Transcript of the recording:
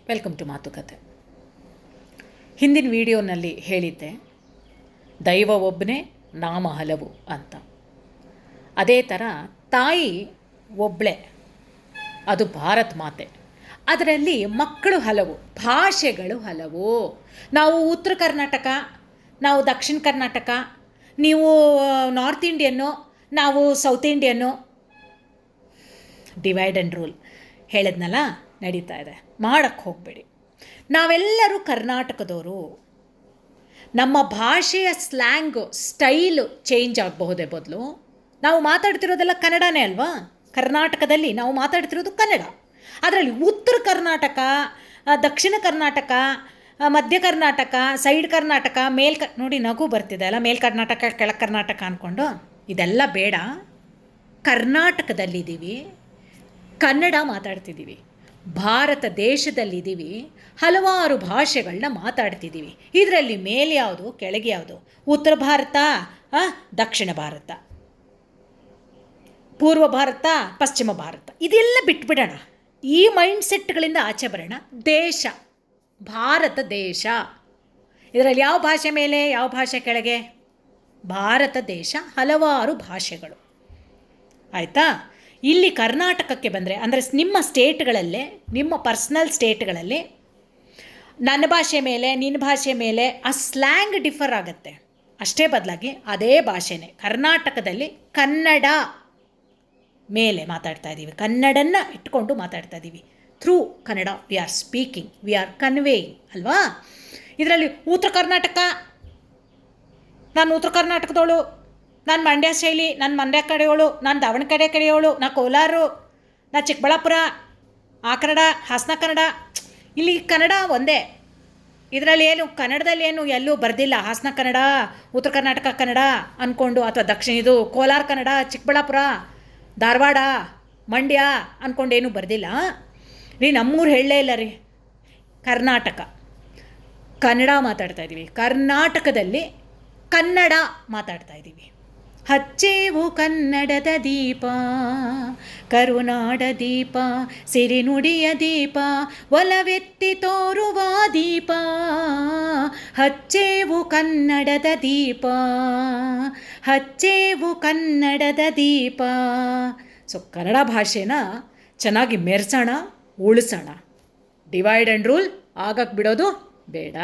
Welcome to ಮಾತುಕತೆ. ಹಿಂದಿನ ವಿಡಿಯೋನಲ್ಲಿ ಹೇಳಿದ್ದೆ ದೈವ ಒಬ್ಬನೇ ನಾಮ ಹಲವು ಅಂತ. ಅದೇ ಥರ ತಾಯಿ ಒಬ್ಬಳೇ, ಅದು ಭಾರತ ಮಾತೆ. ಅದರಲ್ಲಿ ಮಕ್ಕಳು ಹಲವು, ಭಾಷೆಗಳು ಹಲವು. ನಾವು ಉತ್ತರ ಕರ್ನಾಟಕ, ನಾವು ದಕ್ಷಿಣ ಕರ್ನಾಟಕ, ನೀವು ನಾರ್ತ್ ಇಂಡಿಯನ್ನು, ನಾವು south Indian. Divide and rule ಹೇಳಿದ್ನಲ್ಲ, ನಡೀತಾ ಇದೆ. ಮಾಡೋಕ್ಕೆ ಹೋಗಬೇಡಿ. ನಾವೆಲ್ಲರೂ ಕರ್ನಾಟಕದವರು. ನಮ್ಮ ಭಾಷೆಯ ಸ್ಲ್ಯಾಂಗು, ಸ್ಟೈಲು ಚೇಂಜ್ ಆಗಬಹುದೇ ಬದಲು ನಾವು ಮಾತಾಡ್ತಿರೋದೆಲ್ಲ ಕನ್ನಡನೇ ಅಲ್ವಾ? ಕರ್ನಾಟಕದಲ್ಲಿ ನಾವು ಮಾತಾಡ್ತಿರೋದು ಕನ್ನಡ. ಅದರಲ್ಲಿ ಉತ್ತರ ಕರ್ನಾಟಕ, ದಕ್ಷಿಣ ಕರ್ನಾಟಕ, ಮಧ್ಯ ಕರ್ನಾಟಕ, ಸೈಡ್ ಕರ್ನಾಟಕ, ನೋಡಿ ನಗು ಬರ್ತಿದೆ ಅಲ್ಲ, ಮೇಲ್ ಕರ್ನಾಟಕ ಕೆಳ ಕರ್ನಾಟಕ ಅಂದ್ಕೊಂಡು. ಇದೆಲ್ಲ ಬೇಡ. ಕರ್ನಾಟಕದಲ್ಲಿದ್ದೀವಿ, ಕನ್ನಡ ಮಾತಾಡ್ತಿದ್ದೀವಿ. ಭಾರತ ದೇಶದಲ್ಲಿದ್ದೀವಿ, ಹಲವಾರು ಭಾಷೆಗಳನ್ನ ಮಾತಾಡ್ತಿದ್ದೀವಿ. ಇದರಲ್ಲಿ ಮೇಲೆ ಯಾವುದು, ಕೆಳಗೆ ಯಾವುದು? ಉತ್ತರ ಭಾರತ, ದಕ್ಷಿಣ ಭಾರತ, ಪೂರ್ವ ಭಾರತ, ಪಶ್ಚಿಮ ಭಾರತ, ಇದೆಲ್ಲ ಬಿಟ್ಬಿಡೋಣ. ಈ ಮೈಂಡ್ಸೆಟ್ಗಳಿಂದ ಆಚೆ ಬರೋಣ. ದೇಶ, ಭಾರತ ದೇಶ. ಇದರಲ್ಲಿ ಯಾವ ಭಾಷೆ ಮೇಲೆ, ಯಾವ ಭಾಷೆ ಕೆಳಗೆ? ಭಾರತ ದೇಶ, ಹಲವಾರು ಭಾಷೆಗಳು. ಆಯಿತಾ? ಇಲ್ಲಿ ಕರ್ನಾಟಕಕ್ಕೆ ಬಂದರೆ, ಅಂದರೆ ನಿಮ್ಮ ಸ್ಟೇಟ್ಗಳಲ್ಲೇ, ನಿಮ್ಮ ಪರ್ಸ್ನಲ್ ಸ್ಟೇಟ್ಗಳಲ್ಲಿ ನನ್ನ ಭಾಷೆ ಮೇಲೆ, ನಿನ್ನ ಭಾಷೆ ಮೇಲೆ ಆ ಸ್ಲ್ಯಾಂಗ್ ಡಿಫರ್ ಆಗುತ್ತೆ. ಅಷ್ಟೇ ಬದಲಾಗಿ ಅದೇ ಭಾಷೆನೇ ಕರ್ನಾಟಕದಲ್ಲಿ ಕನ್ನಡ ಮೇಲೆ ಮಾತಾಡ್ತಾ ಇದ್ದೀವಿ. ಕನ್ನಡನ್ನು ಇಟ್ಕೊಂಡು ಮಾತಾಡ್ತಾ ಇದ್ದೀವಿ. Through Kannada we are speaking, we are conveying ಅಲ್ವಾ? ಇದರಲ್ಲಿ ಉತ್ತರ ಕರ್ನಾಟಕ, ನಾನು ಉತ್ತರ ಕರ್ನಾಟಕದವಳು, ನಾನು ಮಂಡ್ಯ ಶೈಲಿ, ನಾನು ಮಂಡ್ಯ ಕಡೆಯವಳು, ನಾನು ದಾವಣಗೆರೆ ಕಡೆಯವಳು, ನಾ ಕೋಲಾರು, ನಾ ಚಿಕ್ಕಬಳ್ಳಾಪುರ, ಆ ಕನ್ನಡ, ಹಾಸನ ಕನ್ನಡ. ಇಲ್ಲಿ ಕನ್ನಡ ಒಂದೇ. ಇದರಲ್ಲಿ ಏನು, ಕನ್ನಡದಲ್ಲಿ ಏನು ಎಲ್ಲೂ ಬರೆದಿಲ್ಲ ಹಾಸನ ಕನ್ನಡ, ಉತ್ತರ ಕರ್ನಾಟಕ ಕನ್ನಡ ಅಂದ್ಕೊಂಡು, ಅಥವಾ ದಕ್ಷಿಣ ಇದು ಕೋಲಾರ ಕನ್ನಡ, ಚಿಕ್ಕಬಳ್ಳಾಪುರ, ಧಾರವಾಡ, ಮಂಡ್ಯ ಅಂದ್ಕೊಂಡೇನು ಬರೆದಿಲ್ಲ ರೀ. ನಮ್ಮೂರು ಹೇಳಲೇ ಇಲ್ಲ ರೀ. ಕರ್ನಾಟಕ, ಕನ್ನಡ ಮಾತಾಡ್ತಾ ಇದ್ದೀವಿ. ಕರ್ನಾಟಕದಲ್ಲಿ ಕನ್ನಡ ಮಾತಾಡ್ತಾ ಇದ್ದೀವಿ. ಹಚ್ಚೇವು ಕನ್ನಡದ ದೀಪ, ಕರುನಾಡ ದೀಪ, ಸಿರಿನುಡಿಯ ದೀಪ, ಒಲವೆತ್ತಿ ತೋರುವ ದೀಪ. ಹಚ್ಚೇವು ಕನ್ನಡದ ದೀಪ, ಹಚ್ಚೇವು ಕನ್ನಡದ ದೀಪ. ಸೊ ಕನ್ನಡ ಭಾಷೆನ ಚೆನ್ನಾಗಿ ಮೆರೆಸೋಣ, ಉಳಿಸೋಣ. ಡಿವೈಡ್ ಆ್ಯಂಡ್ ರೂಲ್ ಆಗಕ್ಕೆ ಬಿಡೋದು ಬೇಡ.